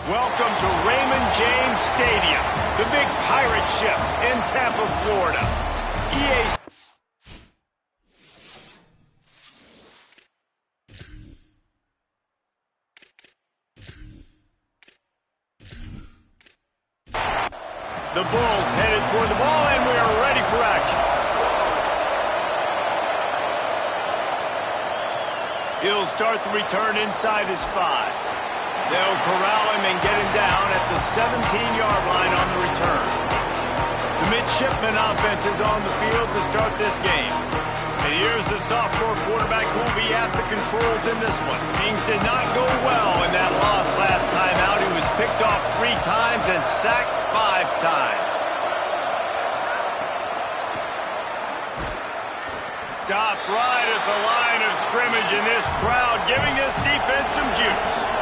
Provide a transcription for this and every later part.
Welcome to Raymond James Stadium, the big pirate ship in Tampa, Florida. EA. The Bulls headed for the ball, and we are ready for action. He'll start the return inside his 5. They'll corral him and get him down at the 17-yard line on the return. The midshipman offense is on the field to start this game. And here's the sophomore quarterback who will be at the controls in this one. Things did not go well in that loss last time out. He was picked off 3 times and sacked 5 times. Stop right at the line of scrimmage, and this crowd giving this defense some juice.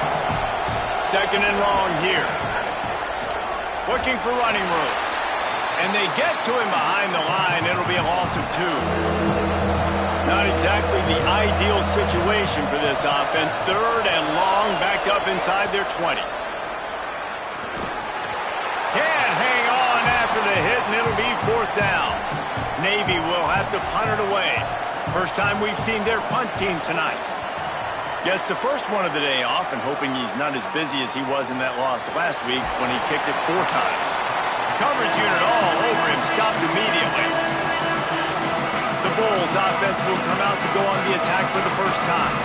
2nd and long here. Looking for running room. And they get to him behind the line. It'll be a loss of 2. Not exactly the ideal situation for this offense. 3rd and long, backed up inside their 20. Can't hang on after the hit, and it'll be 4th down. Navy will have to punt it away. First time we've seen their punt team tonight. Gets the first one of the day off, and hoping he's not as busy as he was in that loss last week when he kicked it 4 times. Coverage unit all over him, stopped immediately. The Bulls offense will come out to go on the attack for the first time.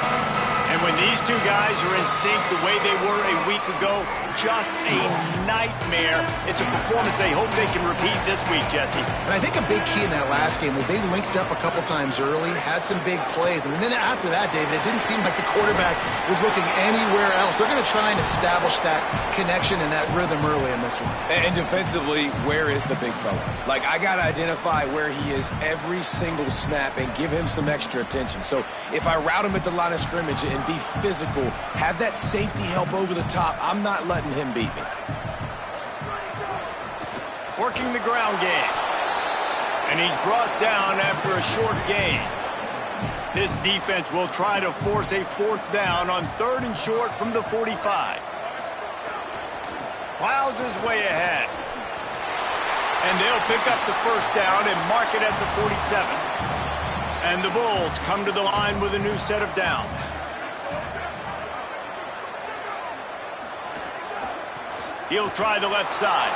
And when these 2 guys are in sync the way they were a week ago, just a nightmare. It's a performance they hope they can repeat this week, Jesse. And I think a big key in that last game was they linked up a couple times early, had some big plays. And then after that, David, it didn't seem like the quarterback was looking anywhere else. They're going to try and establish that connection and that rhythm early in this one. And defensively, where is the big fella? Like, I got to identify where he is every single snap and give him some extra attention. So if I route him at the line of scrimmage and be physical, have that safety help over the top, I'm not letting him beat me. Working the ground game. And he's brought down after a short gain. This defense will try to force a 4th down on 3rd and short from the 45. Plows his way ahead. And they'll pick up the 1st down and mark it at the 47. And the Bulls come to the line with a new set of downs. He'll try the left side.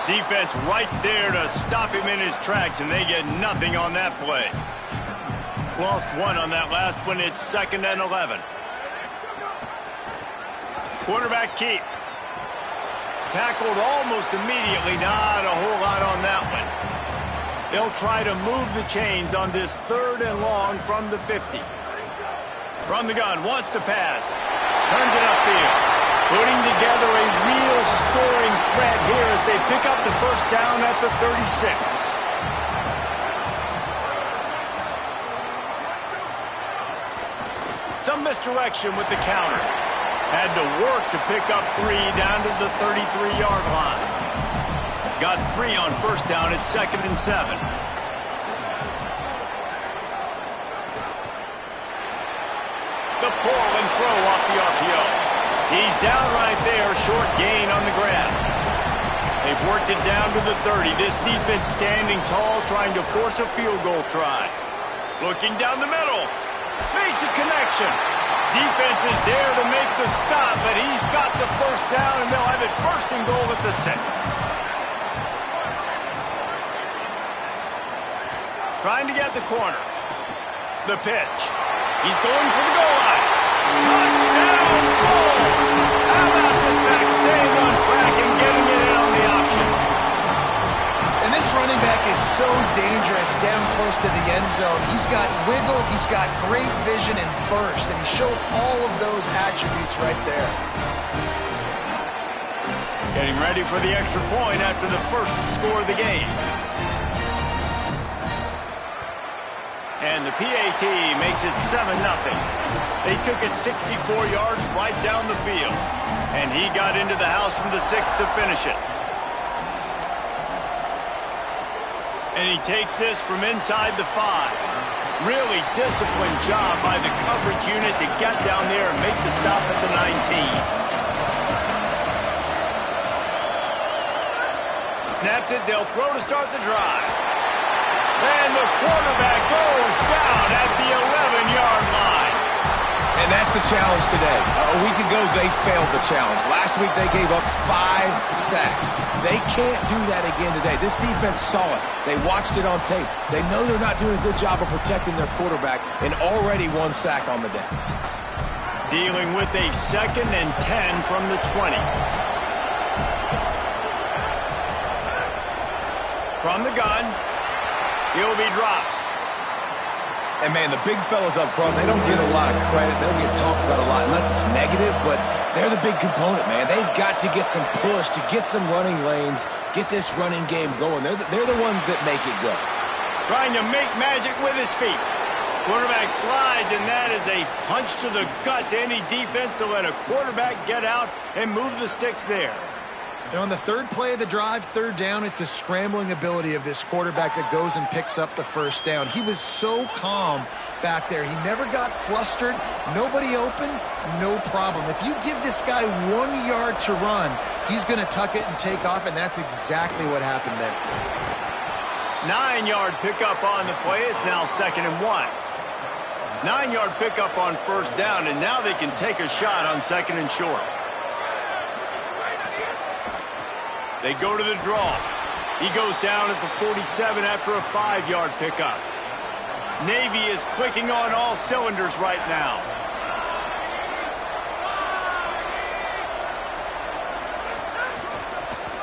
Defense right there to stop him in his tracks, and they get nothing on that play. Lost 1 on that last one. It's 2nd and 11. Quarterback keep. Tackled almost immediately. Not a whole lot on that one. They'll try to move the chains on this 3rd and long from the 50. From the gun, wants to pass. Turns it upfield. Putting together a real scoring threat here as they pick up the 1st down at the 36. Some misdirection with the counter. Had to work to pick up 3 down to the 33-yard line. Got 3 on 1st down at 2nd and 7. The pull and throw off the RPO. He's down right there, short gain on the grab. They've worked it down to the 30. This defense standing tall, trying to force a field goal try. Looking down the middle. Makes a connection. Defense is there to make the stop, but he's got the 1st down, and they'll have it 1st and goal at the 6. Trying to get the corner. The pitch. He's going for the goal line. Touchdown, Bulls! How about this back staying on track and getting it in on the option? And this running back is so dangerous down close to the end zone. He's got wiggle, he's got great vision and burst, and he showed all of those attributes right there. Getting ready for the extra point after the 1st score of the game. And the PAT makes it 7-0. They took it 64 yards right down the field. And he got into the house from the 6 to finish it. And he takes this from inside the 5. Really disciplined job by the coverage unit to get down there and make the stop at the 19. Snaps it, they'll throw to start the drive. And the quarterback goes down at the 11-yard line. And that's the challenge today. A week ago, they failed the challenge. Last week, they gave up 5 sacks. They can't do that again today. This defense saw it. They watched it on tape. They know they're not doing a good job of protecting their quarterback, and already 1 sack on the day. Dealing with a 2nd and 10 from the 20. From the gun, he'll be dropped. And, man, the big fellas up front, they don't get a lot of credit. They don't get talked about a lot unless it's negative, but they're the big component, man. They've got to get some push, to get some running lanes, get this running game going. They're the ones that make it go. Trying to make magic with his feet. Quarterback slides, and that is a punch to the gut to any defense to let a quarterback get out and move the sticks there. And on the 3rd play of the drive, 3rd down, it's the scrambling ability of this quarterback that goes and picks up the 1st down. He was so calm back there. He never got flustered. Nobody open, no problem. If you give this guy 1 yard to run, he's going to tuck it and take off, and that's exactly what happened there. 9-yard pickup on the play. It's now 2nd and 1. 9-yard pickup on 1st down, and now they can take a shot on 2nd and short. They go to the draw. He goes down at the 47 after a 5-yard pickup. Navy is clicking on all cylinders right now.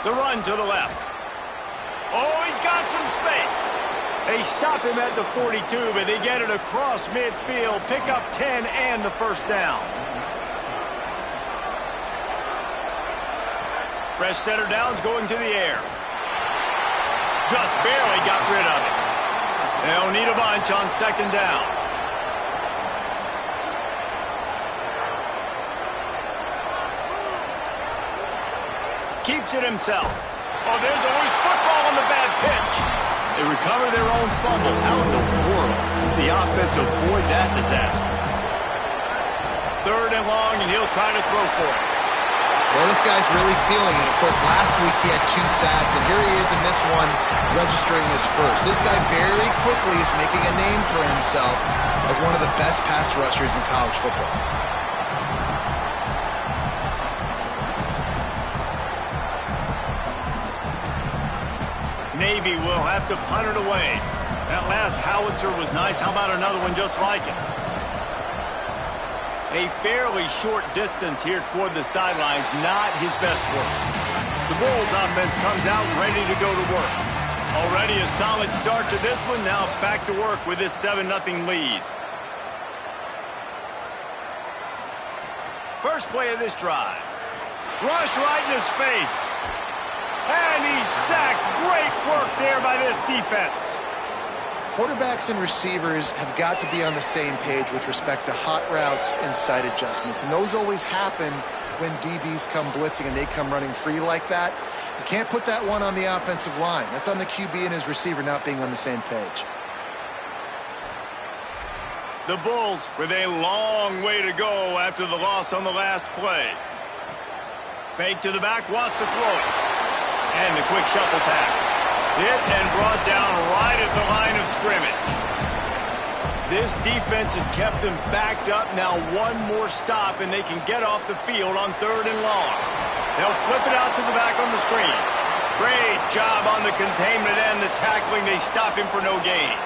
The run to the left. Oh, he's got some space. They stop him at the 42, but they get it across midfield. Pick up 10 and the 1st down. Fresh center downs going to the air. Just barely got rid of it. They'll need a bunch on 2nd down. Keeps it himself. Oh, there's a loose football on the bad pitch. They recover their own fumble. How in the world did the offense avoid that disaster? 3rd and long, and he'll try to throw for it. Well, this guy's really feeling it. Of course, last week he had 2 sacks, and here he is in this one registering his 1st. This guy very quickly is making a name for himself as one of the best pass rushers in college football. Navy will have to punt it away. That last howitzer was nice. How about another one just like it? A fairly short distance here toward the sidelines, not his best work. The Bulls offense comes out ready to go to work. Already a solid start to this one, now back to work with this 7-0 lead. First play of this drive. Rush right in his face. And he's sacked. Great work there by this defense. Quarterbacks and receivers have got to be on the same page with respect to hot routes and sight adjustments. And those always happen when DBs come blitzing and they come running free like that. You can't put that one on the offensive line. That's on the QB and his receiver not being on the same page. The Bulls with a long way to go after the loss on the last play. Fake to the back, wants to throw it. And the quick shuffle pass. Hit and brought down right at the line of scrimmage. This defense has kept them backed up. Now 1 more stop, and they can get off the field on 3rd and long. They'll flip it out to the back on the screen. Great job on the containment and the tackling. They stop him for no gain.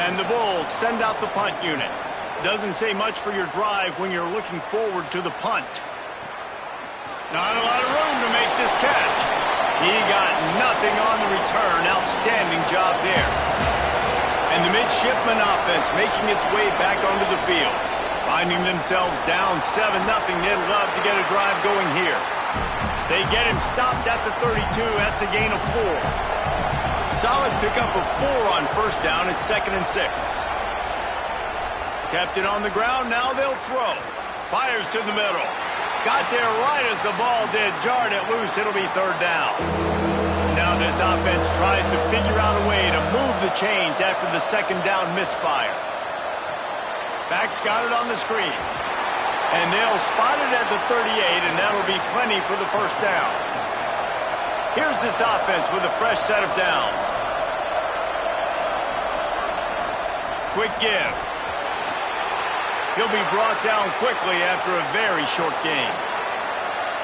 And the Bulls send out the punt unit. Doesn't say much for your drive when you're looking forward to the punt. Not a lot of room to make this catch. He got nothing on the return. Outstanding job there. And the midshipman offense making its way back onto the field. Finding themselves down 7-0. They'd love to get a drive going here. They get him stopped at the 32. That's a gain of 4. Solid pickup of 4 on 1st down. It's 2nd and 6. Kept it on the ground. Now they'll throw. Fires to the middle. Got there right as the ball did. Jarred it loose. It'll be 3rd down. Now this offense tries to figure out a way to move the chains after the 2nd down misfire. Back's got it on the screen. And they'll spot it at the 38, and that'll be plenty for the 1st down. Here's this offense with a fresh set of downs. Quick give. He'll be brought down quickly after a very short game.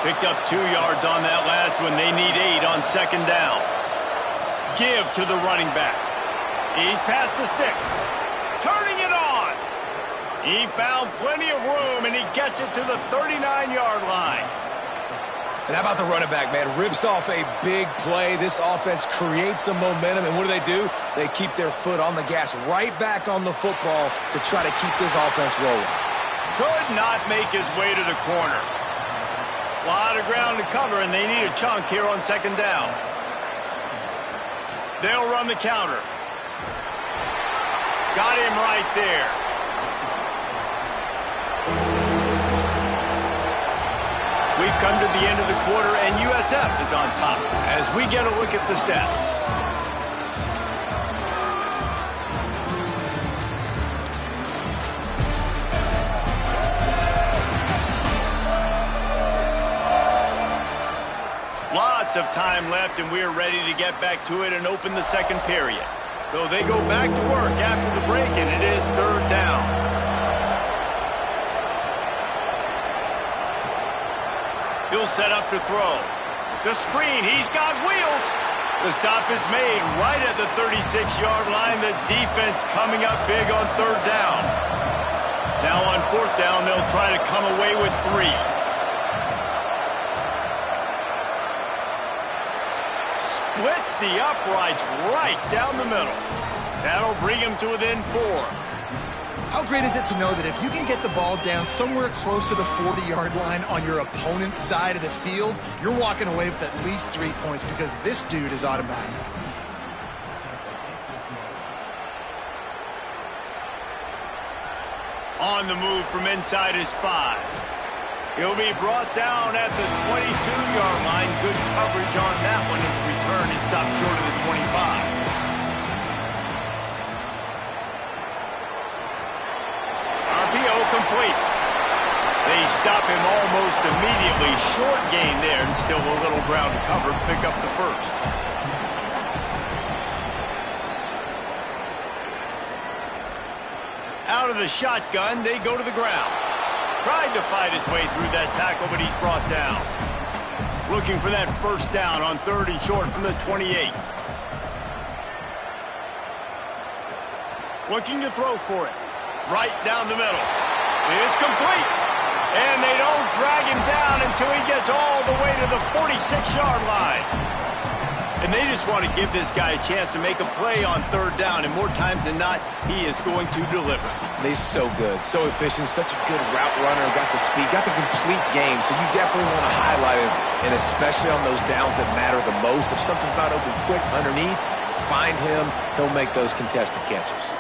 Picked up 2 yards on that last one. They need 8 on second down. Give to the running back. He's past the sticks. Turning it on. He found plenty of room, and he gets it to the 39-yard line. And how about the running back, man? Rips off a big play. This offense creates some momentum, and what do? They keep their foot on the gas right back on the football to try to keep this offense rolling. Could not make his way to the corner. A lot of ground to cover, and they need a chunk here on second down. They'll run the counter. Got him right there. We've come to the end of the quarter, and USF is on top as we get a look at the stats. Lots of time left, and we're ready to get back to it and open the second period. So they go back to work after the break, and it is third down. He'll set up to throw. The screen, he's got wheels. The stop is made right at the 36-yard line. The defense coming up big on third down. Now on fourth down, they'll try to come away with 3. Splits the uprights right down the middle. That'll bring him to within 4. How great is it to know that if you can get the ball down somewhere close to the 40-yard line on your opponent's side of the field, you're walking away with at least 3 points because this dude is automatic. On the move from inside his 5. He'll be brought down at the 22-yard line. Good coverage on that one. His return is stopped short of the 25. Complete. They stop him almost immediately. Short gain there, and still a little ground to cover to pick up the first. Out of the shotgun, they go to the ground. Tried to fight his way through that tackle, but he's brought down. Looking for that first down on third and short from the 28. Looking to throw for it. Right down the middle. It's complete. And they don't drag him down until he gets all the way to the 46-yard line. And they just want to give this guy a chance to make a play on third down. And more times than not, he is going to deliver. He's so good, so efficient, such a good route runner, got the speed, got the complete game. So you definitely want to highlight him, and especially on those downs that matter the most. If something's not open quick underneath, find him. He'll make those contested catches.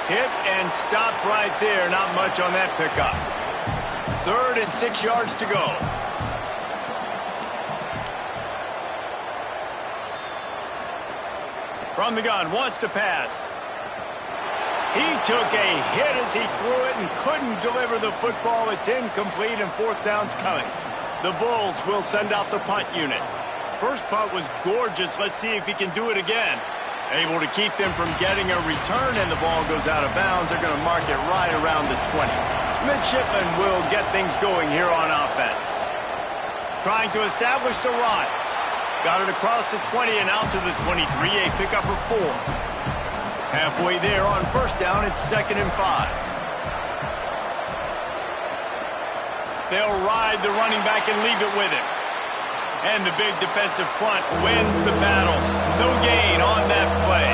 Hit and stopped right there. Not much on that pickup. 3rd and 6 yards to go. From the gun, wants to pass. He took a hit as he threw it and couldn't deliver the football. It's incomplete, and fourth down's coming. The Bulls will send out the punt unit. First punt was gorgeous. Let's see if he can do it again. Able to keep them from getting a return, and the ball goes out of bounds. They're going to mark it right around the 20. Midshipman will get things going here on offense. Trying to establish the run. Got it across the 20 and out to the 23, a pickup of 4. Halfway there on first down, it's 2nd and 5. They'll ride the running back and leave it with him. And the big defensive front wins the battle. No gain on that play.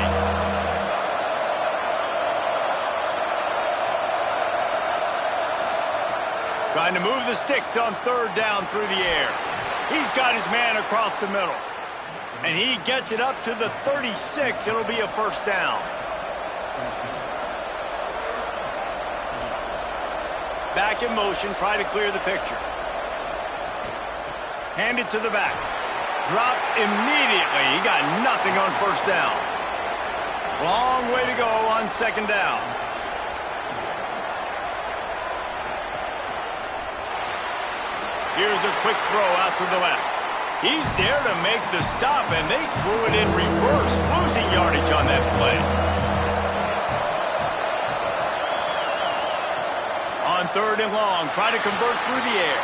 Trying to move the sticks on third down through the air. He's got his man across the middle. And he gets it up to the 36. It'll be a first down. Back in motion, try to clear the picture. Handed to the back. Dropped immediately. He got nothing on first down. Long way to go on second down. Here's a quick throw out to the left. He's there to make the stop, and they threw it in reverse, losing yardage on that play. On 3rd and long, try to convert through the air.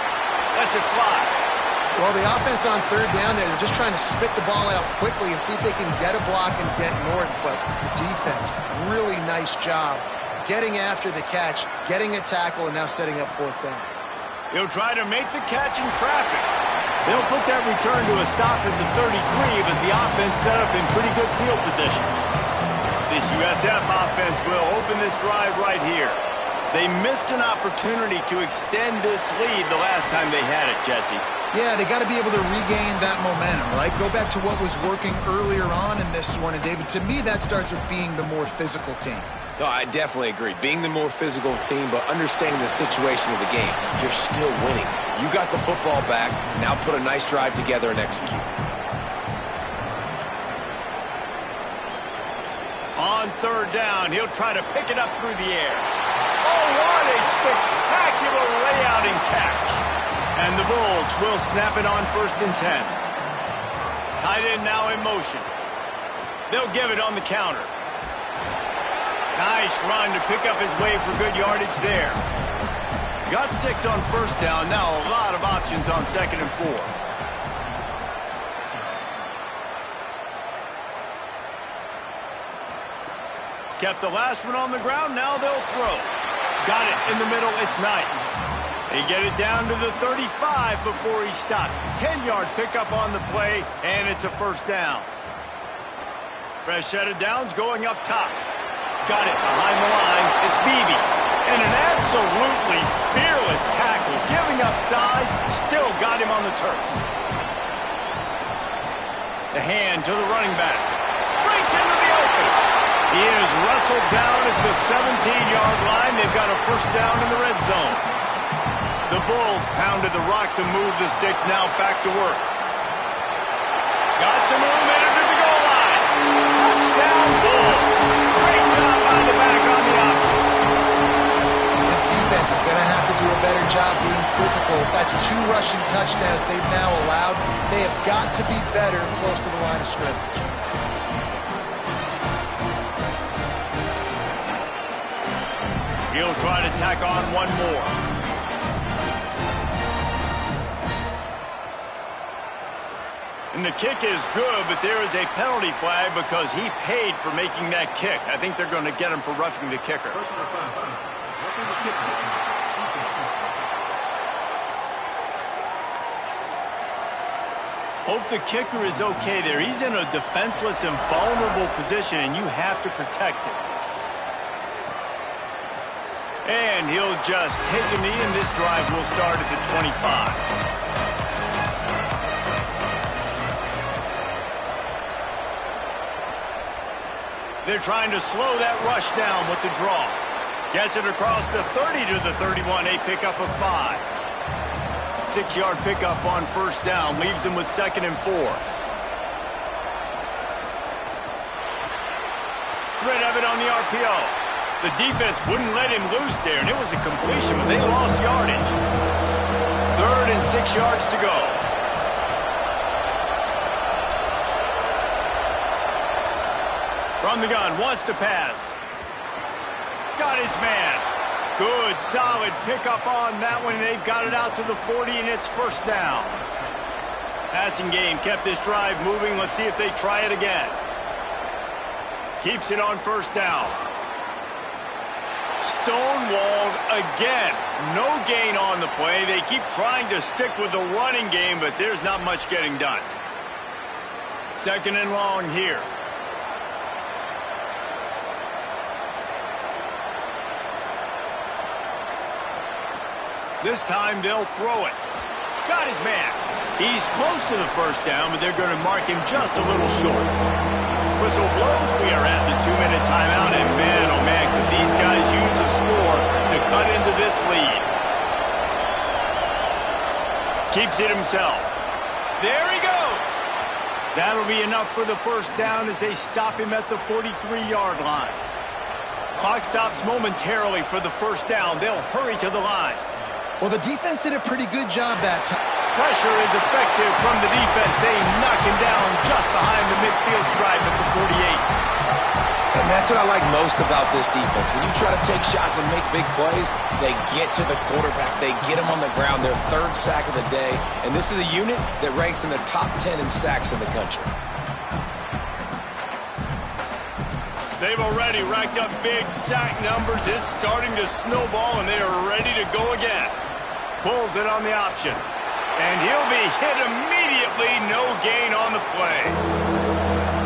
Lets it fly. Well, the offense on 3rd down there, they're just trying to spit the ball out quickly and see if they can get a block and get north. But the defense, really nice job getting after the catch, getting a tackle, and now setting up 4th down. He'll try to make the catch in traffic. They'll put that return to a stop at the 33, but the offense set up in pretty good field position. This USF offense will open this drive right here. They missed an opportunity to extend this lead the last time they had it, Jesse. Yeah, they got to be able to regain that momentum, right? Go back to what was working earlier on in this one. And, David, to me, that starts with being the more physical team. No, I definitely agree. Being the more physical team, but understanding the situation of the game. You're still winning. You got the football back. Now put a nice drive together and execute. On 3rd down, he'll try to pick it up through the air. Oh, what a spectacular layout and catch. And the Bulls will snap it on 1st and 10. Tight end now in motion. They'll give it on the counter. Nice run to pick up his way for good yardage there. Got 6 on 1st down. Now a lot of options on 2nd and 4. Kept the last one on the ground. Now they'll throw. Got it in the middle. It's Knight. They get it down to the 35 before he stopped. 10-yard pickup on the play, and it's a 1st down. Fresh set of downs going up top. Got it behind the line. It's Beebe. And an absolutely fearless tackle. Giving up size, still got him on the turf. The hand to the running back. Breaks into the open. He is wrestled down at the 17-yard line. They've got a 1st down in the red zone. The Bulls pounded the rock to move the sticks. Now back to work. Got some room entered the goal line. Touchdown, Bulls. Great job by the back on the option. This defense is going to have to do a better job being physical. That's 2 rushing touchdowns they've now allowed. They have got to be better close to the line of scrimmage. He'll try to tack on one more. And the kick is good, but there is a penalty flag because he paid for making that kick. I think they're going to get him for roughing the kicker. Hope the kicker is okay there. He's in a defenseless and vulnerable position, and you have to protect him. And he'll just take a knee, and this drive will start at the 25. They're trying to slow that rush down with the draw. Gets it across the 30 to the 31, a pickup of 5. 6-yard pickup on 1st down, leaves them with 2nd and 4. Red of it on the RPO. The defense wouldn't let him loose there, and it was a completion, but they lost yardage. 3rd and 6 yards to go. From the gun, wants to pass. Got his man. Good, solid pickup on that one, and they've got it out to the 40, and it's 1st down. Passing game kept this drive moving. Let's see if they try it again. Keeps it on 1st down. Stonewalled again. No gain on the play. They keep trying to stick with the running game, but there's not much getting done. 2nd and long here. This time they'll throw it. Got his man. He's close to the 1st down, but they're going to mark him just a little short. Whistle blows. We are at the 2-minute timeout, and man, oh man, could these guys use a score to cut into this lead. Keeps it himself. There he goes. That'll be enough for the 1st down as they stop him at the 43-yard line. Clock stops momentarily for the 1st down. They'll hurry to the line. Well, the defense did a pretty good job that time. Pressure is effective from the defense. They knock him down just behind the midfield stripe at the 48. And that's what I like most about this defense. When you try to take shots and make big plays, they get to the quarterback. They get him on the ground. Their third sack of the day. And this is a unit that ranks in the top 10 in sacks in the country. They've already racked up big sack numbers. It's starting to snowball, and they are ready to go again. Pulls it on the option. And he'll be hit immediately. No gain on the play.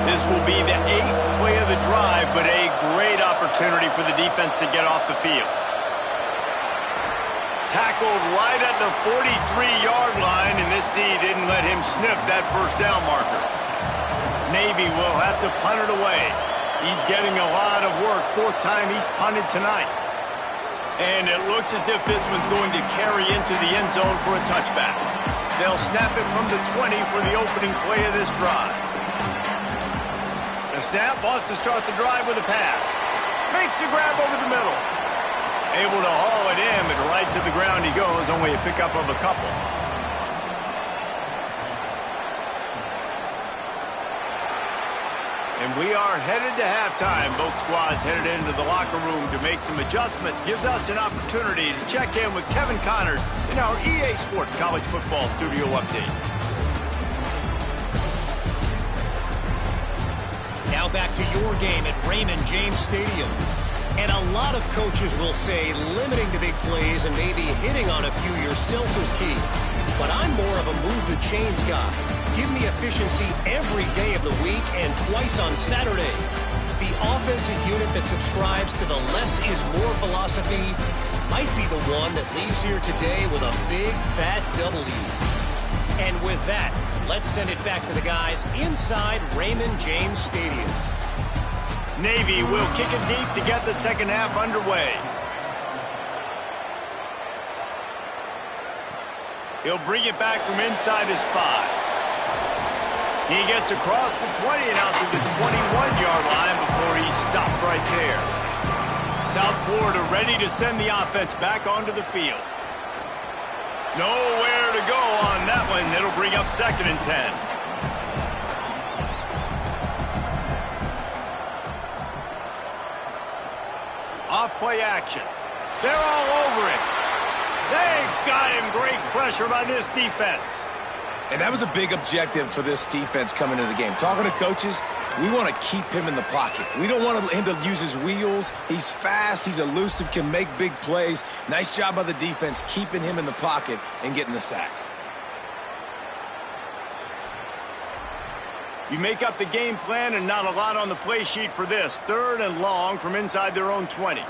This will be the 8th play of the drive, but a great opportunity for the defense to get off the field. Tackled right at the 43-yard line, and this D didn't let him sniff that first down marker. Navy will have to punt it away. He's getting a lot of work. 4th time he's punted tonight. And it looks as if this one's going to carry into the end zone for a touchback. They'll snap it from the 20 for the opening play of this drive. The snap wants to start the drive with a pass. Makes the grab over the middle. Able to haul it in, but right to the ground he goes. Only a pickup of a couple. And we are headed to halftime. Both squads headed into the locker room to make some adjustments. Gives us an opportunity to check in with Kevin Connors in our EA Sports College Football Studio Update. Now back to your game at Raymond James Stadium. And a lot of coaches will say limiting the big plays and maybe hitting on a few yourself is key. But I'm more of a move the chains guy. Give me efficiency every day of the week and twice on Saturday. The offensive unit that subscribes to the less is more philosophy might be the one that leaves here today with a big fat W. And with that, let's send it back to the guys inside Raymond James Stadium. Navy will kick it deep to get the second half underway. He'll bring it back from inside his 5. He gets across the 20 and out to the 21-yard line before he stopped right there. South Florida ready to send the offense back onto the field. Nowhere to go on that one. It'll bring up 2nd and 10. Off-play action. They're all over it. They've got him. Great pressure by this defense. And that was a big objective for this defense coming into the game. Talking to coaches, we want to keep him in the pocket. We don't want him to use his wheels. He's fast. He's elusive, can make big plays. Nice job by the defense keeping him in the pocket and getting the sack. You make up the game plan and not a lot on the play sheet for this. 3rd and long from inside their own 20.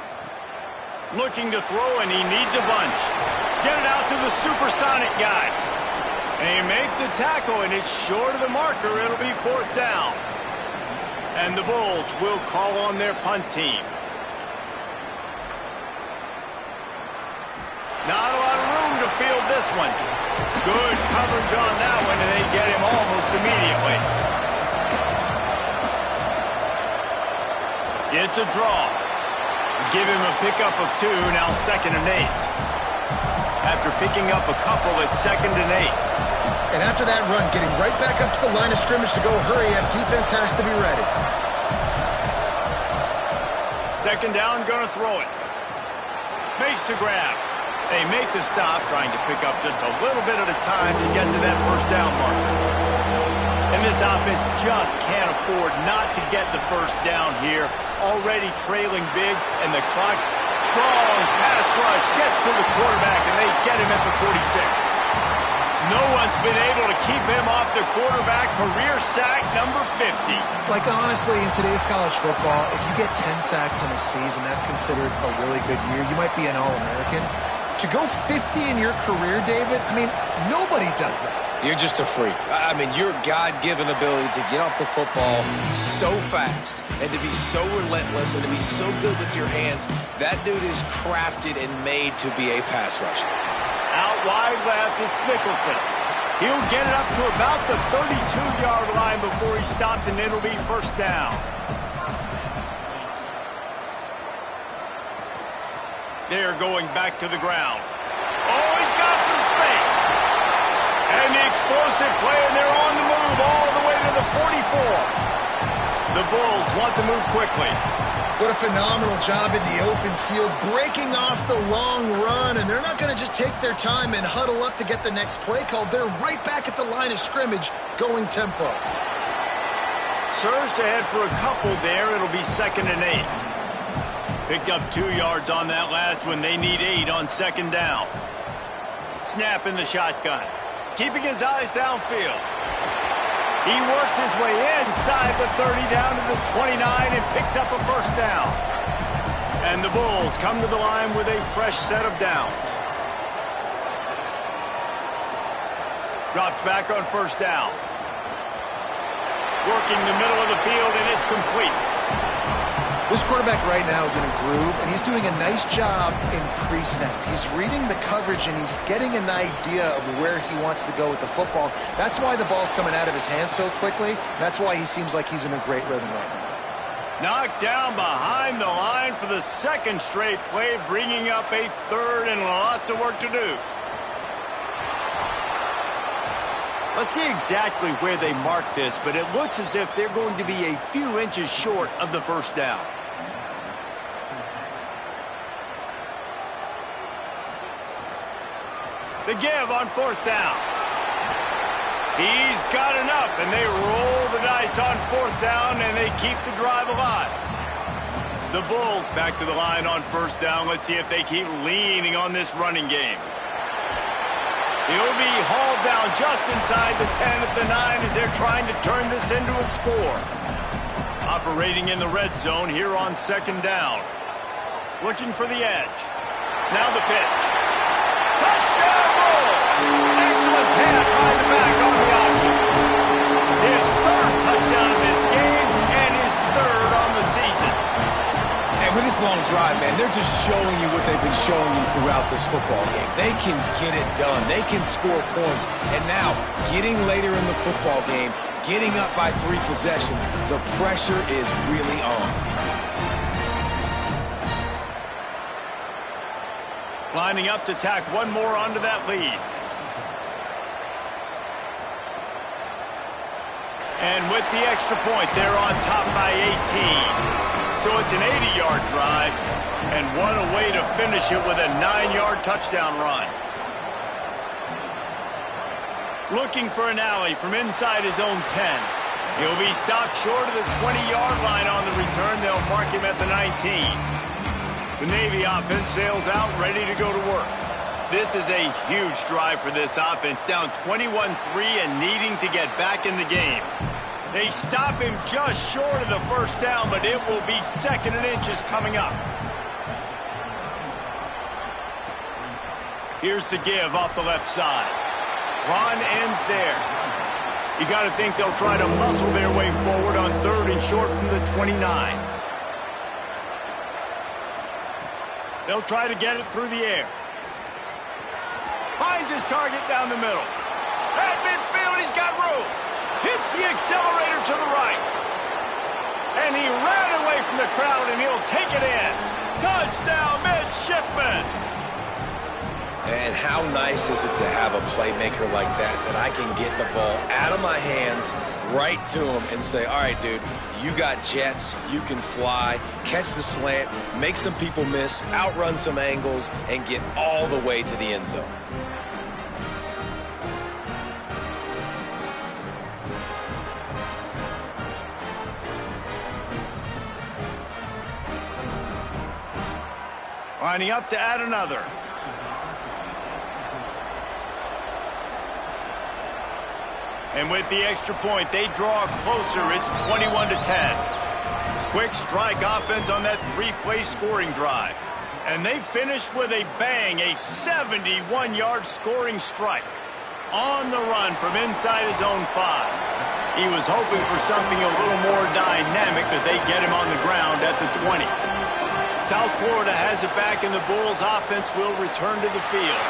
Looking to throw, and he needs a bunch. Get it out to the supersonic guy. They make the tackle, and it's short of the marker. It'll be 4th down. And the Bulls will call on their punt team. Not a lot of room to field this one. Good coverage on that one, and they get him almost immediately. It's a draw. Give him a pickup of 2, now 2nd and 8. After picking up a couple, it's 2nd and 8. And after that run, getting right back up to the line of scrimmage to go hurry up, defense has to be ready. 2nd down, gonna throw it. Makes the grab. They make the stop, trying to pick up just a little bit at a time to get to that 1st down marker. And this offense just can't afford not to get the 1st down here. Already trailing big, and the clock, strong pass rush, gets to the quarterback, and they get him at the 46. No one's been able to keep him off the quarterback. Career sack number 50. Like, honestly, in today's college football, if you get 10 sacks in a season, that's considered a really good year. You might be an All-American. To go 50 in your career, David, I mean, nobody does that. You're just a freak. I mean, your God-given ability to get off the football so fast and to be so relentless and to be so good with your hands, that dude is crafted and made to be a pass rusher. Out wide left, it's Nicholson. He'll get it up to about the 32-yard line before he stopped, and it'll be 1st down. They're going back to the ground. Oh, place. And the explosive play, and they're on the move all the way to the 44. The Bulls want to move quickly. What a phenomenal job in the open field, breaking off the long run, and they're not going to just take their time and huddle up to get the next play called. They're right back at the line of scrimmage, going tempo. Surged ahead for a couple there. It'll be 2nd and 8. Picked up 2 yards on that last one. They need 8 on 2nd down. Snap in the shotgun. Keeping his eyes downfield. He works his way inside the 30 down to the 29 and picks up a 1st down. And the Bulls come to the line with a fresh set of downs. Drops back on 1st down. Working the middle of the field, and it's complete. This quarterback right now is in a groove, and he's doing a nice job in pre-snap. He's reading the coverage, and he's getting an idea of where he wants to go with the football. That's why the ball's coming out of his hands so quickly. That's why he seems like he's in a great rhythm right now. Knocked down behind the line for the 2nd straight play, bringing up a 3rd and lots of work to do. Let's see exactly where they mark this, but it looks as if they're going to be a few inches short of the 1st down. The give on 4th down. He's got enough, and they roll the dice on 4th down, and they keep the drive alive. The Bulls back to the line on 1st down. Let's see if they keep leaning on this running game. He'll be hauled down just inside the 10 at the 9 as they're trying to turn this into a score. Operating in the red zone here on 2nd down. Looking for the edge. Now the pitch. Touchdown Bulls! Excellent pass by the back on the option. His 3rd touchdown of this game and his 3rd on the season. And with this long drive, man, they're just showing you what they've been showing you throughout this football game. They can get it done. They can score points. And now, getting later in the football game, getting up by 3 possessions, the pressure is really on. Lining up to tack one more onto that lead. And with the extra point, they're on top by 18. So it's an 80-yard drive, and what a way to finish it with a 9-yard touchdown run. Looking for an alley from inside his own 10. He'll be stopped short of the 20-yard line on the return. They'll mark him at the 19. The Navy offense sails out, ready to go to work. This is a huge drive for this offense, down 21-3 and needing to get back in the game. They stop him just short of the 1st down, but it will be 2nd and inches coming up. Here's the give off the left side. Run ends there. You got to think they'll try to muscle their way forward on 3rd and short from the 29. They'll try to get it through the air. Finds his target down the middle. At midfield, he's got room. Hits the accelerator to the right. And he ran away from the crowd, and he'll take it in. Touchdown, midshipman. And how nice is it to have a playmaker like that I can get the ball out of my hands right to him and say, all right, dude, you got jets, you can fly, catch the slant, make some people miss, outrun some angles, and get all the way to the end zone. Lining up to add another. And with the extra point, they draw closer. It's 21-10. Quick strike offense on that 3-play scoring drive. And they finished with a bang, a 71-yard scoring strike. On the run from inside his own 5. He was hoping for something a little more dynamic, but they get him on the ground at the 20. South Florida has it back, and the Bulls offense will return to the field.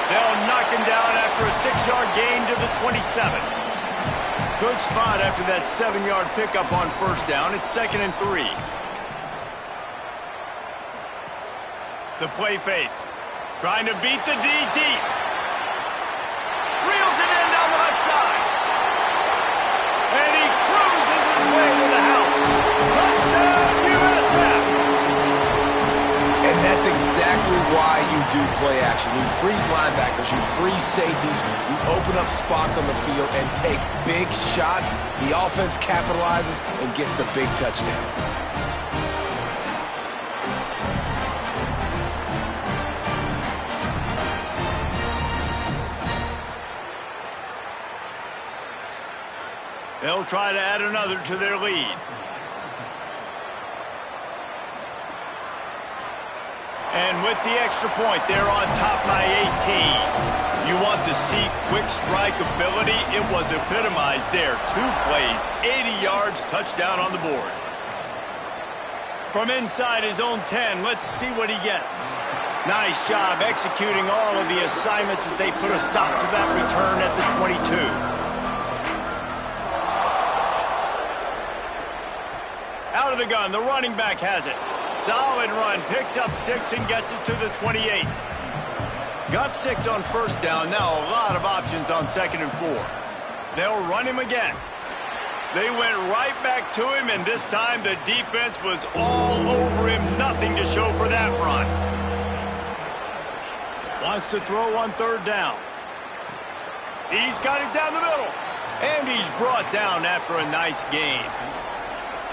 They'll knock him down after a 6-yard gain to the 27. Good spot after that 7-yard pickup on 1st down. It's 2nd and 3. The play fake. Trying to beat the D deep. that's exactly why you do play action. You freeze linebackers, you freeze safeties, you open up spots on the field and take big shots. The offense capitalizes and gets the big touchdown. They'll try to add another to their lead. And with the extra point, they're on top by 18. You want to see quick strike ability? It was epitomized there. 2 plays, 80 yards, touchdown on the board. From inside his own 10, let's see what he gets. Nice job executing all of the assignments as they put a stop to that return at the 22. Out of the gun, the running back has it. Solid run, picks up 6 and gets it to the 28. Got 6 on first down, now a lot of options on 2nd and 4. They'll run him again. They went right back to him, and this time the defense was all over him. Nothing to show for that run. Wants to throw on 3rd down. He's got it down the middle. And he's brought down after a nice gain.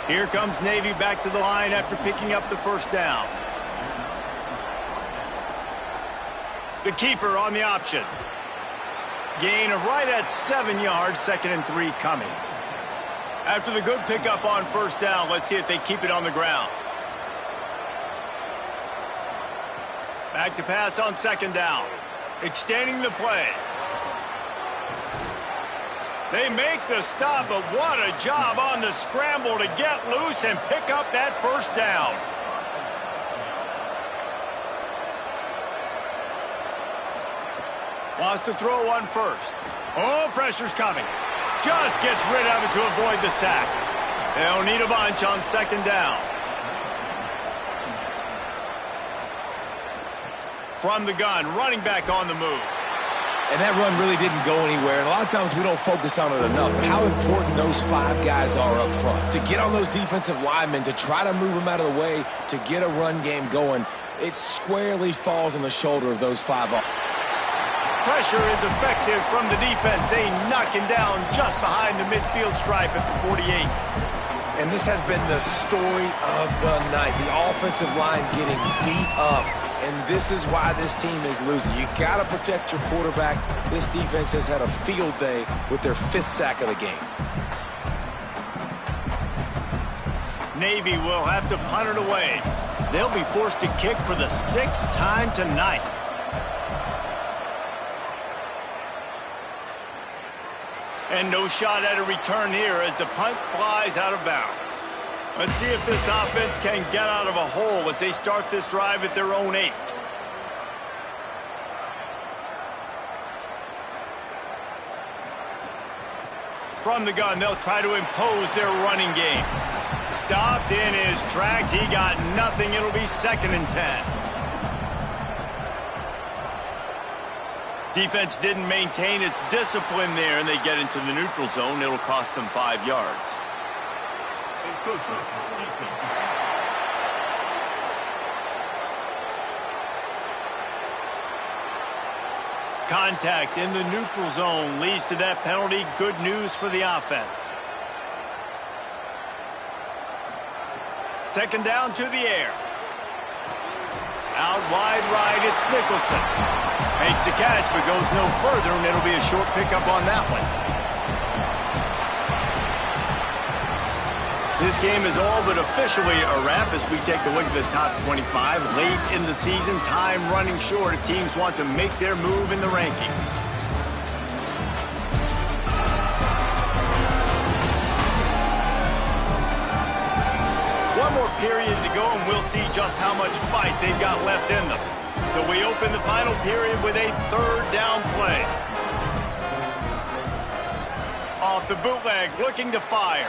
Here comes Navy back to the line after picking up the first down. The keeper on the option. Gain of right at 7 yards, 2nd and 3 coming. After the good pickup on first down, let's see if they keep it on the ground. Back to pass on 2nd down. Extending the play. They make the stop, but what a job on the scramble to get loose and pick up that first down. Wants to throw one first. Oh, pressure's coming. Just gets rid of it to avoid the sack. They'll need a bunch on 2nd down. From the gun, running back on the move. And that run really didn't go anywhere. And a lot of times we don't focus on it enough. But how important those 5 guys are up front. To get on those defensive linemen, to try to move them out of the way, to get a run game going, it squarely falls on the shoulder of those 5. Pressure is effective from the defense. They knock him down just behind the midfield stripe at the 48. And this has been the story of the night. The offensive line getting beat up. And this is why this team is losing. You got to protect your quarterback. This defense has had a field day with their 5th sack of the game. Navy will have to punt it away. They'll be forced to kick for the 6th time tonight. And no shot at a return here as the punt flies out of bounds. Let's see if this offense can get out of a hole as they start this drive at their own 8. From the gun, they'll try to impose their running game. Stopped in his tracks. He got nothing. It'll be 2nd and 10. Defense didn't maintain its discipline there, and they get into the neutral zone. It'll cost them 5 yards. Contact in the neutral zone leads to that penalty. Good news for the offense. 2nd down to the air. Out wide right, it's Nicholson. Makes the catch, but goes no further, and it'll be a short pickup on that one. This game is all but officially a wrap as we take a look at the top 25. Late in the season, time running short if teams want to make their move in the rankings. One more period to go, and we'll see just how much fight they've got left in them. So we open the final period with a 3rd down play. Off the bootleg, looking to fire.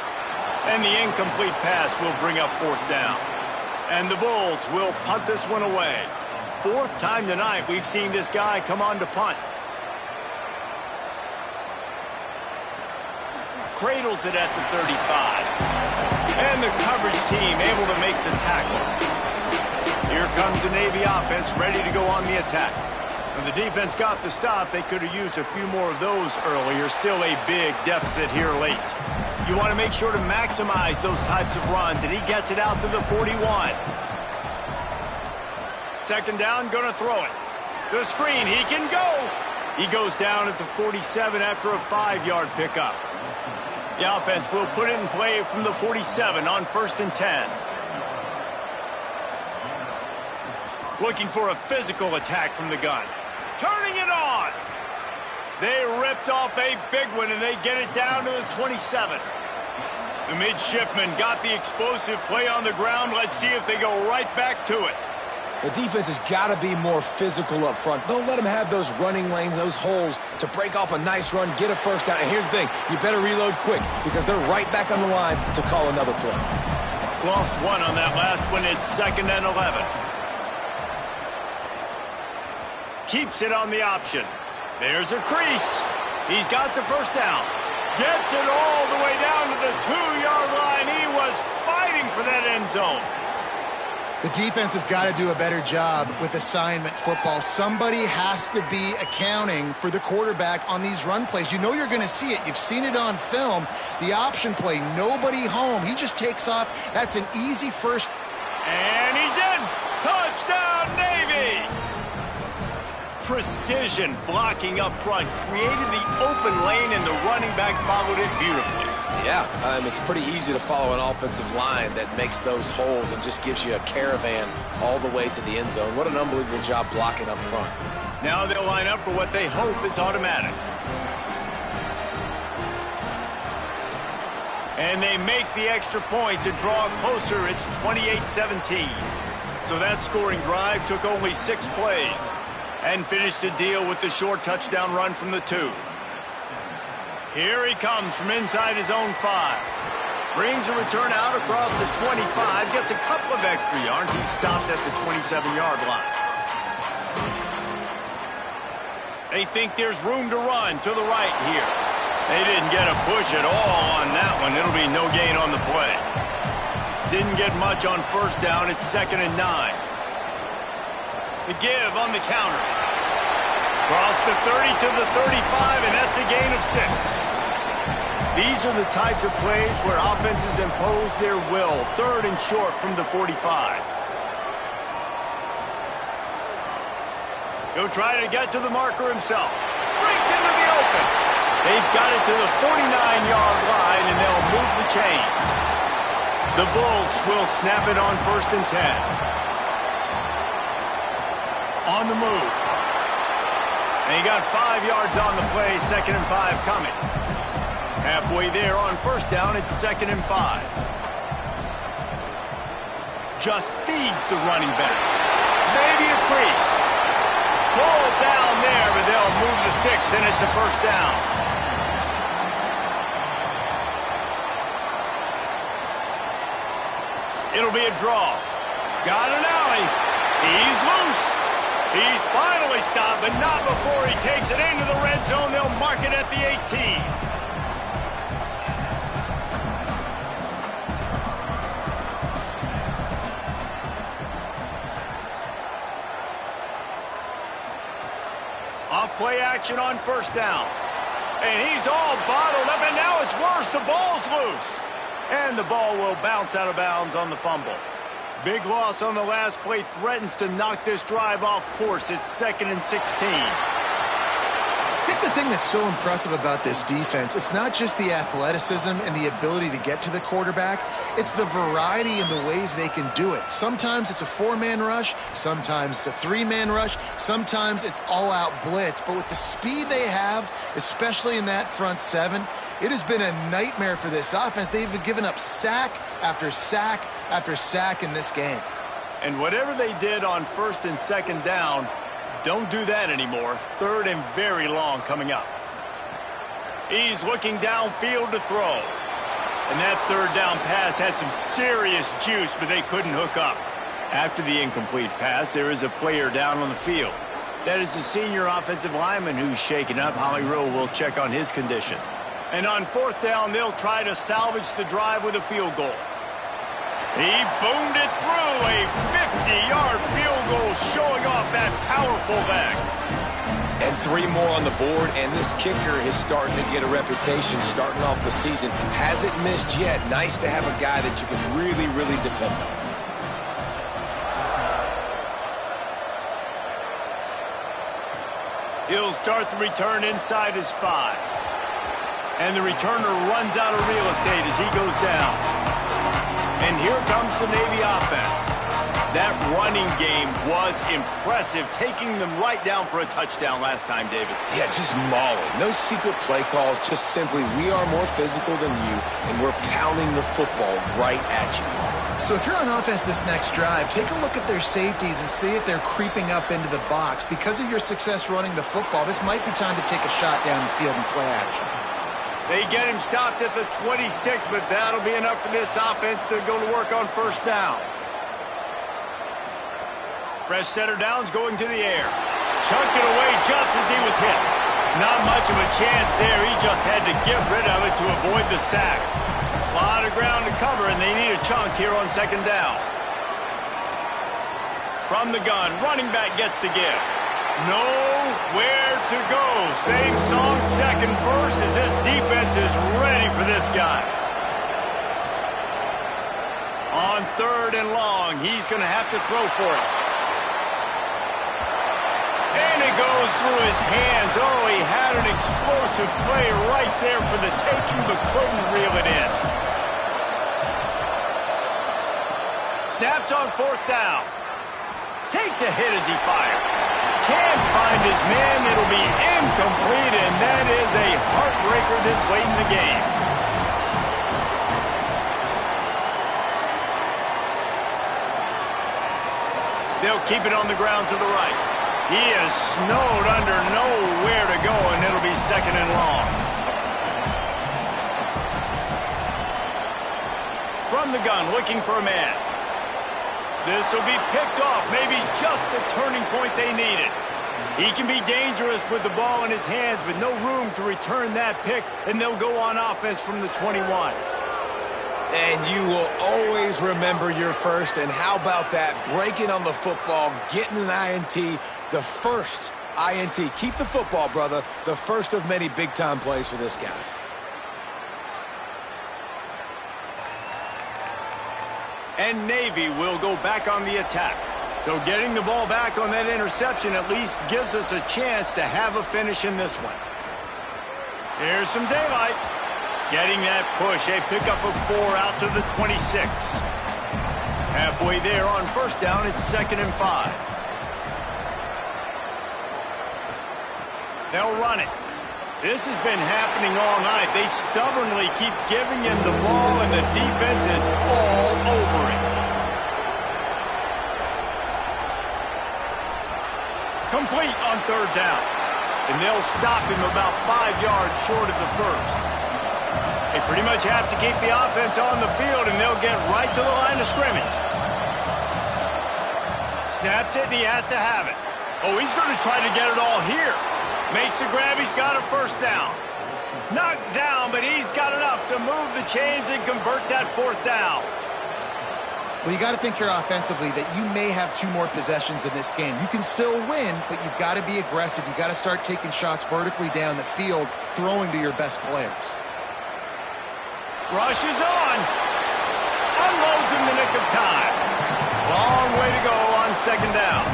And the incomplete pass will bring up 4th down. And the Bulls will punt this one away. 4th time tonight we've seen this guy come on to punt. Cradles it at the 35. And the coverage team able to make the tackle. Here comes the Navy offense ready to go on the attack. When the defense got the stop, they could have used a few more of those earlier. Still a big deficit here late. You want to make sure to maximize those types of runs, and he gets it out to the 41. Second down, going to throw it. The screen, he can go. He goes down at the 47 after a 5-yard pickup. The offense will put it in play from the 47 on 1st and 10. Looking for a physical attack from the gun. Turning it on. They ripped off a big one, and they get it down to the 27. The midshipmen got the explosive play on the ground. Let's see if they go right back to it. The defense has got to be more physical up front. Don't let them have those running lanes, those holes to break off a nice run, get a first down. And here's the thing, you better reload quick because they're right back on the line to call another play. Lost one on that last one. It's 2nd and 11. Keeps it on the option. There's a crease. He's got the first down. Gets it all the way down to the 2-yard line. He was fighting for that end zone. The defense has got to do a better job with assignment football. Somebody has to be accounting for the quarterback on these run plays. You know you're going to see it. You've seen it on film. The option play, nobody home. He just takes off. That's an easy first. And he's in. Touchdown, Navy. Precision blocking up front created the open lane, and the running back followed it beautifully. Yeah, it's pretty easy to follow an offensive line that makes those holes and just gives you a caravan all the way to the end zone. What an unbelievable job blocking up front. Now they'll line up for what they hope is automatic. And they make the extra point to draw closer. It's 28-17. So that scoring drive took only 6 plays and finished the deal with the short touchdown run from the 2. Here he comes from inside his own 5. Brings a return out across the 25. Gets a couple of extra yards. He's stopped at the 27-yard line. They think there's room to run to the right here. They didn't get a push at all on that one. It'll be no gain on the play. Didn't get much on first down. It's 2nd and 9. The give on the counter. Across the 30 to the 35, and that's a gain of 6. These are the types of plays where offenses impose their will. 3rd and short from the 45. He'll try to get to the marker himself. Breaks into the open. They've got it to the 49-yard line, and they'll move the chains. The Bulls will snap it on 1st and 10. On the move. And he got 5 yards on the play, 2nd and 5 coming. Halfway there on first down, it's 2nd and 5. Just feeds the running back. Maybe a crease. Pulled down there, but they'll move the sticks, and it's a first down. It'll be a draw. Got an alley. He's loose. He's finally stopped, but not before he takes it into the red zone. They'll mark it at the 18. Off play action on first down. And he's all bottled up, and now it's worse. The ball's loose. And the ball will bounce out of bounds on the fumble. Big loss on the last play threatens to knock this drive off course. It's 2nd and 16. I think the thing that's so impressive about this defense, it's not just the athleticism and the ability to get to the quarterback. It's the variety in the ways they can do it. Sometimes it's a 4-man rush. Sometimes it's a 3-man rush. Sometimes it's all-out blitz. But with the speed they have, especially in that front 7, it has been a nightmare for this offense. They've given up sack after sack after sack in this game. And whatever they did on 1st and 2nd down, don't do that anymore. 3rd and very long coming up. He's looking downfield to throw. And that 3rd down pass had some serious juice, but they couldn't hook up. After the incomplete pass, there is a player down on the field. That is the senior offensive lineman who's shaken up. Holly Rowe will check on his condition. And on 4th down, they'll try to salvage the drive with a field goal. He boomed it through, a 50-yard field goal showing off that powerful leg. And 3 more on the board, and this kicker is starting to get a reputation starting off the season. Hasn't missed yet. Nice to have a guy that you can really, really depend on. He'll start the return inside his 5. And the returner runs out of real estate as he goes down. And here comes the Navy offense. That running game was impressive, taking them right down for a touchdown last time, David. Yeah, just mauling. No secret play calls, just simply we are more physical than you, and we're pounding the football right at you. So if you're on offense this next drive, take a look at their safeties and see if they're creeping up into the box. Because of your success running the football, this might be time to take a shot down the field and play action. They get him stopped at the 26, but that'll be enough for this offense to go to work on first down. Fresh center down's going to the air. Chunked it away just as he was hit. Not much of a chance there. He just had to get rid of it to avoid the sack. A lot of ground to cover, and they need a chunk here on second down. From the gun, running back gets to give. Nowhere to go. Same song, second verse, as this defense is ready for this guy. On 3rd and long, he's going to have to throw for it. And it goes through his hands. Oh, he had an explosive play right there for the taking, but couldn't reel it in. Snapped on 4th down. Takes a hit as he fires. Can't find his man. It'll be incomplete, and that is a heartbreaker this late in the game. They'll keep it on the ground to the right. He is snowed under, nowhere to go, and it'll be 2nd and long. From the gun, looking for a man. This will be picked off, maybe just the turning point they needed. He can be dangerous with the ball in his hands, but no room to return that pick, and they'll go on offense from the 21. And you will always remember your first, and how about that? Breaking on the football, getting an INT, the first INT. Keep the football, brother. The first of many big-time plays for this guy. And Navy will go back on the attack. So getting the ball back on that interception at least gives us a chance to have a finish in this one. Here's some daylight. Getting that push, a pickup of 4 out to the 26. Halfway there on first down, it's 2nd and 5. They'll run it. This has been happening all night. They stubbornly keep giving him the ball, and the defense is all over it. Complete on 3rd down. And they'll stop him about 5 yards short of the first. They pretty much have to keep the offense on the field, and they'll get right to the line of scrimmage. Snapped it, and he has to have it. Oh, he's going to try to get it all here. Makes the grab, he's got a first down. Knocked down, but he's got enough to move the chains and convert that 4th down. Well, you got to think here offensively that you may have 2 more possessions in this game. You can still win, but you've got to be aggressive. You've got to start taking shots vertically down the field, throwing to your best players. Rushes on. Unloads in the nick of time. Long way to go on 2nd down.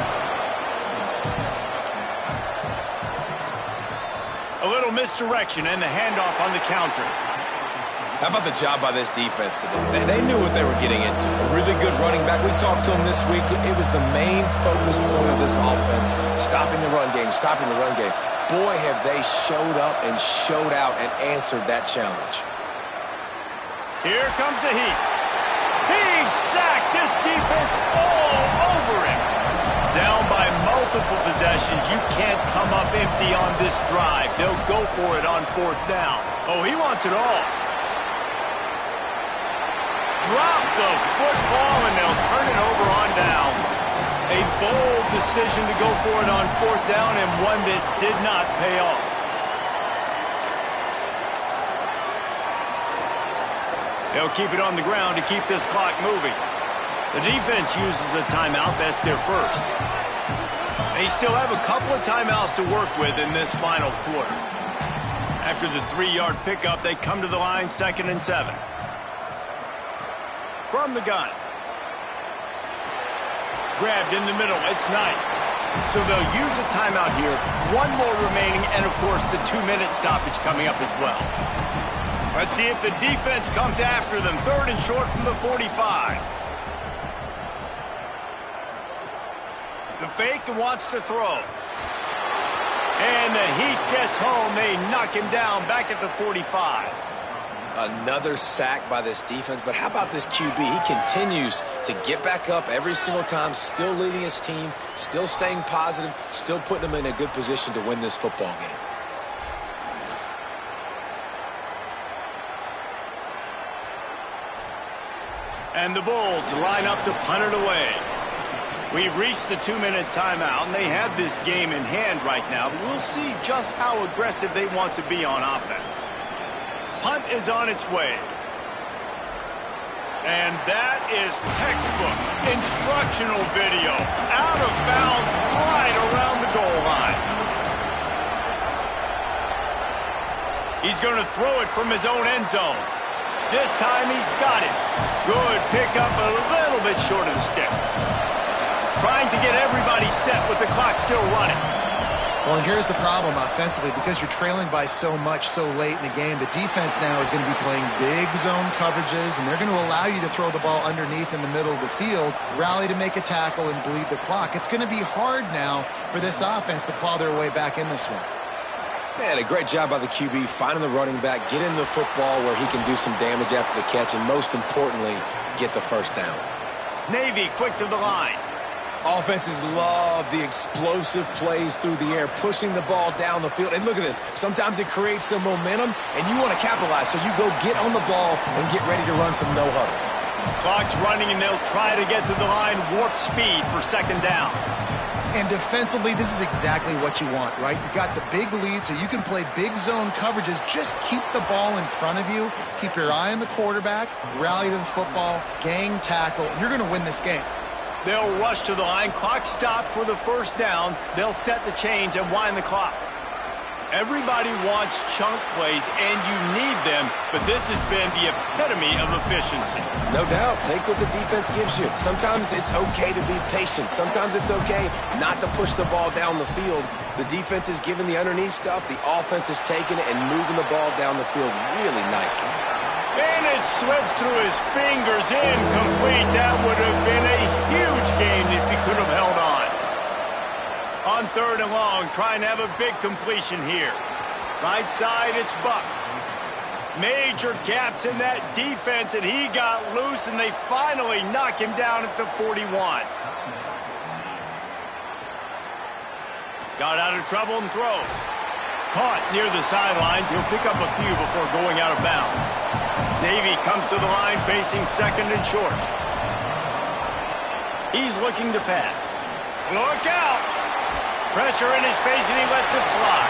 A little misdirection and the handoff on the counter. How about the job by this defense today? They knew what they were getting into. A really good running back. We talked to him this week. It was the main focus point of this offense. Stopping the run game, stopping the run game. Boy, have they showed up and showed out and answered that challenge. Here comes the heat. He's sacked. This defense all over him. Down by multiple possessions. You can't come up empty on this drive. They'll go for it on 4th down. Oh, he wants it all. Drop the football, and they'll turn it over on downs. A bold decision to go for it on 4th down, and one that did not pay off. They'll keep it on the ground to keep this clock moving. The defense uses a timeout. That's their first. They still have a couple of timeouts to work with in this final quarter. After the 3-yard pickup, they come to the line, 2nd and 7. From the gun. Grabbed in the middle. It's Knight. So they'll use a timeout here. One more remaining, and, of course, the 2-minute stoppage coming up as well. Let's see if the defense comes after them. 3rd and short from the 45. The fake and wants to throw. And the heat gets home. They knock him down back at the 45. Another sack by this defense, but how about this QB? He continues to get back up every single time, still leading his team, still staying positive, still putting them in a good position to win this football game. And the Bulls line up to punt it away. We've reached the 2-minute timeout, and they have this game in hand right now, but we'll see just how aggressive they want to be on offense. Punt is on its way. And that is textbook instructional video. Out of bounds right around the goal line. He's going to throw it from his own end zone. This time he's got it. Good pickup, a little bit short of the sticks. Trying to get everybody set with the clock still running. Well, and here's the problem offensively. Because you're trailing by so much so late in the game, the defense now is going to be playing big zone coverages, and they're going to allow you to throw the ball underneath in the middle of the field, rally to make a tackle, and bleed the clock. It's going to be hard now for this offense to claw their way back in this one. Man, a great job by the QB, finding the running back, getting the football where he can do some damage after the catch, and most importantly, get the first down. Navy quick to the line. Offenses love the explosive plays through the air, pushing the ball down the field. And look at this. Sometimes it creates some momentum, and you want to capitalize. So you go get on the ball and get ready to run some no-huddle. Clock's running, and they'll try to get to the line, warp speed for 2nd down. And defensively, this is exactly what you want, right? You got the big lead, so you can play big zone coverages. Just keep the ball in front of you. Keep your eye on the quarterback, rally to the football, gang tackle, and you're going to win this game. They'll rush to the line. Clock stopped for the 1st down. They'll set the chains and wind the clock. Everybody wants chunk plays, and you need them, but this has been the epitome of efficiency. No doubt. Take what the defense gives you. Sometimes it's okay to be patient. Sometimes it's okay not to push the ball down the field. The defense is giving the underneath stuff. The offense is taking it and moving the ball down the field really nicely. And it slips through his fingers, incomplete. That would have been a huge gain if he could have held on. On 3rd and long, trying to have a big completion here. Right side, it's Buck. Major gaps in that defense, and he got loose, and they finally knock him down at the 41. Got out of trouble and throws. Caught near the sidelines. He'll pick up a few before going out of bounds. Navy comes to the line facing 2nd and short. He's looking to pass. Look out! Pressure in his face, and he lets it fly.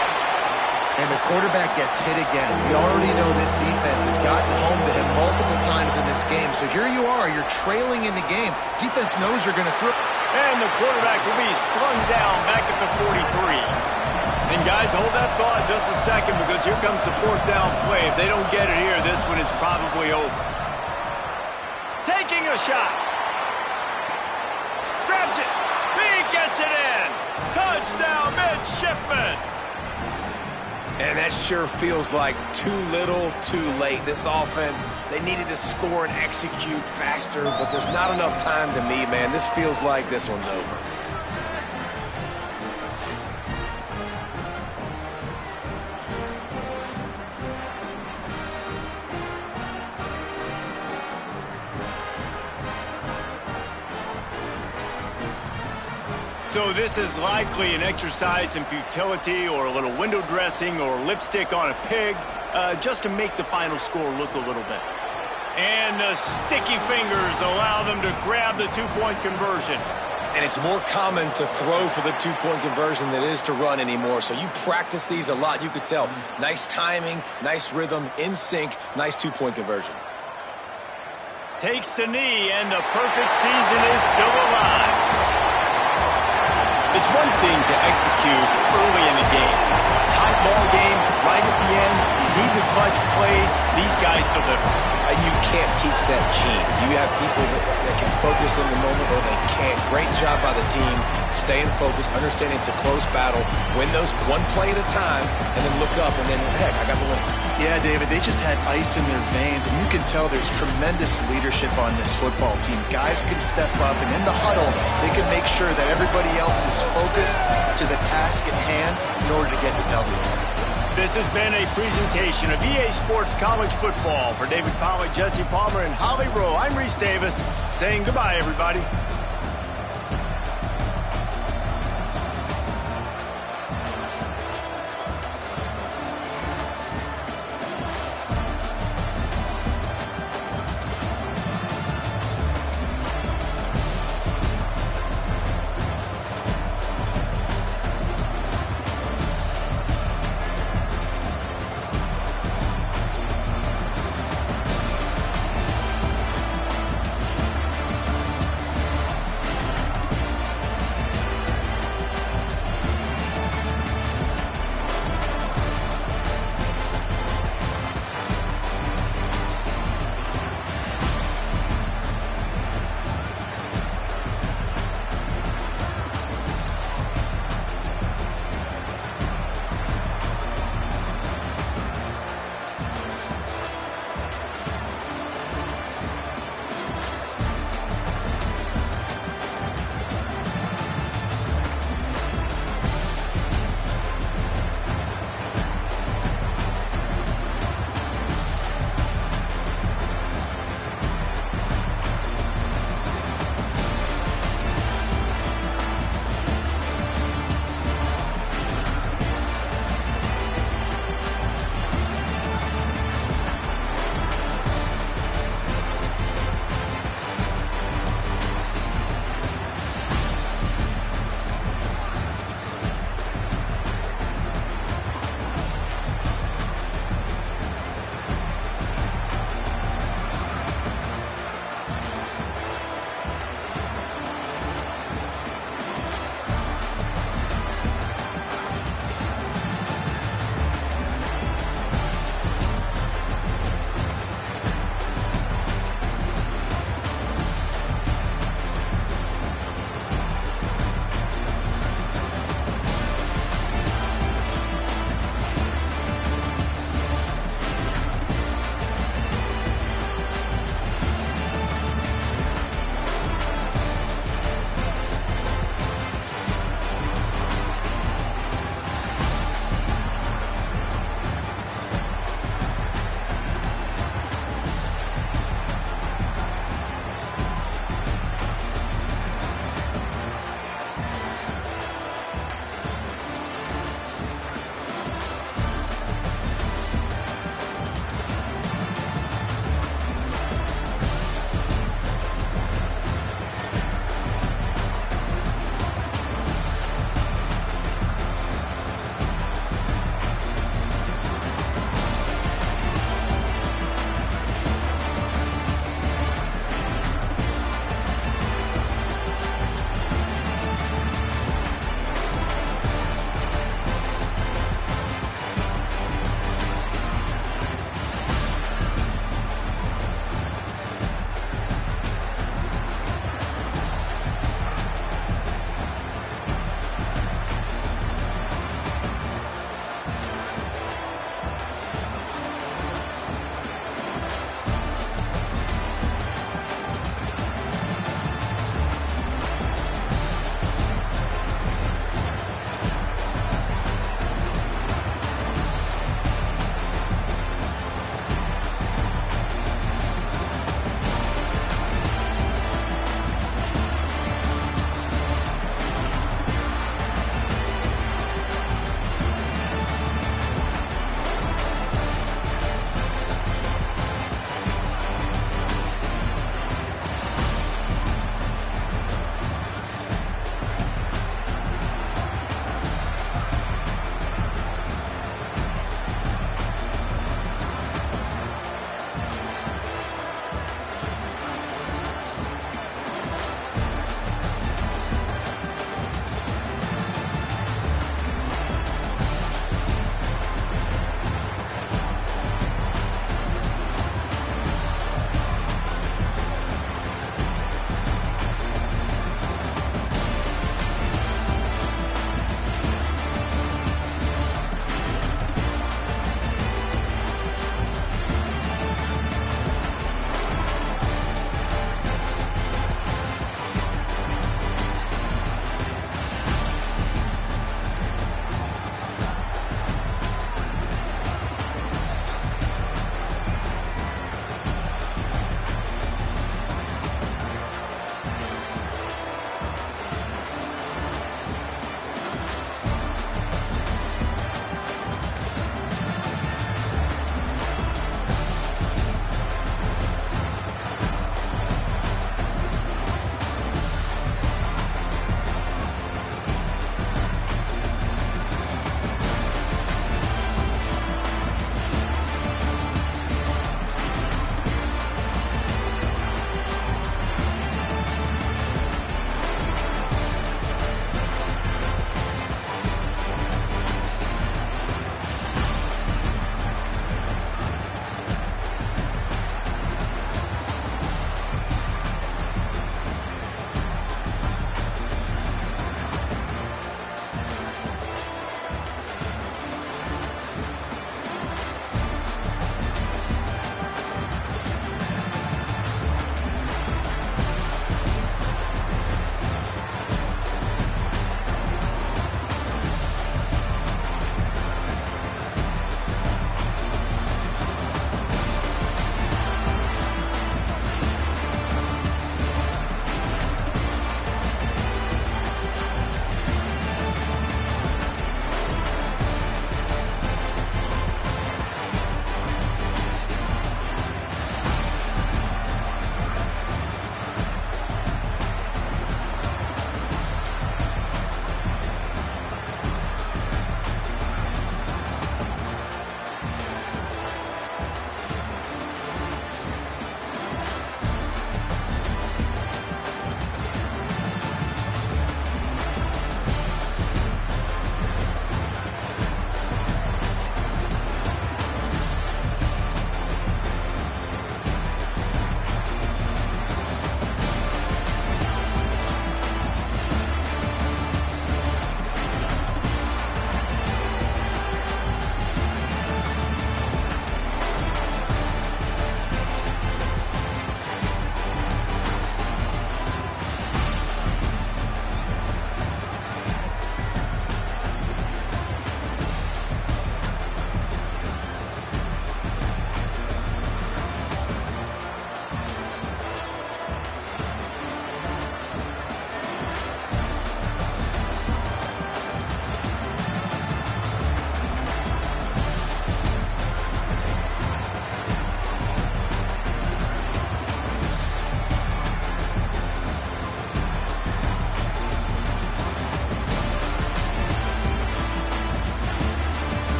And the quarterback gets hit again. We already know this defense has gotten home to him multiple times in this game. So here you are. You're trailing in the game. Defense knows you're going to throw. And the quarterback will be slung down back at the 43. And guys, hold that thought just a second, because here comes the 4th down play. If they don't get it here, this one is probably over. Taking a shot. Grabs it. He gets it in. Touchdown, midshipman. And that sure feels like too little, too late. This offense, they needed to score and execute faster, but there's not enough time to me, man. This feels like this one's over. So this is likely an exercise in futility, or a little window dressing, or lipstick on a pig, just to make the final score look a little better. And the sticky fingers allow them to grab the 2-point conversion. And it's more common to throw for the 2-point conversion than it is to run anymore. So you practice these a lot. You could tell. Nice timing, nice rhythm, in sync, nice 2-point conversion. Takes the knee, and the perfect season is still alive. It's one thing to execute early in the game. Tight ball game, right at the end, you need the clutch plays. These guys deliver. And you can't teach that gene. You have people that can focus in the moment or they can't. Great job by the team, staying focused, understanding it's a close battle, win those one play at a time, and then look up and then, heck, I got the win. Yeah, David, they just had ice in their veins, and you can tell there's tremendous leadership on this football team. Guys can step up, and in the huddle, they can make sure that everybody else is focused to the task at hand in order to get the W. This has been a presentation of EA Sports College Football. For David Pollack, Jesse Palmer, and Holly Rowe, I'm Reese Davis saying goodbye, everybody.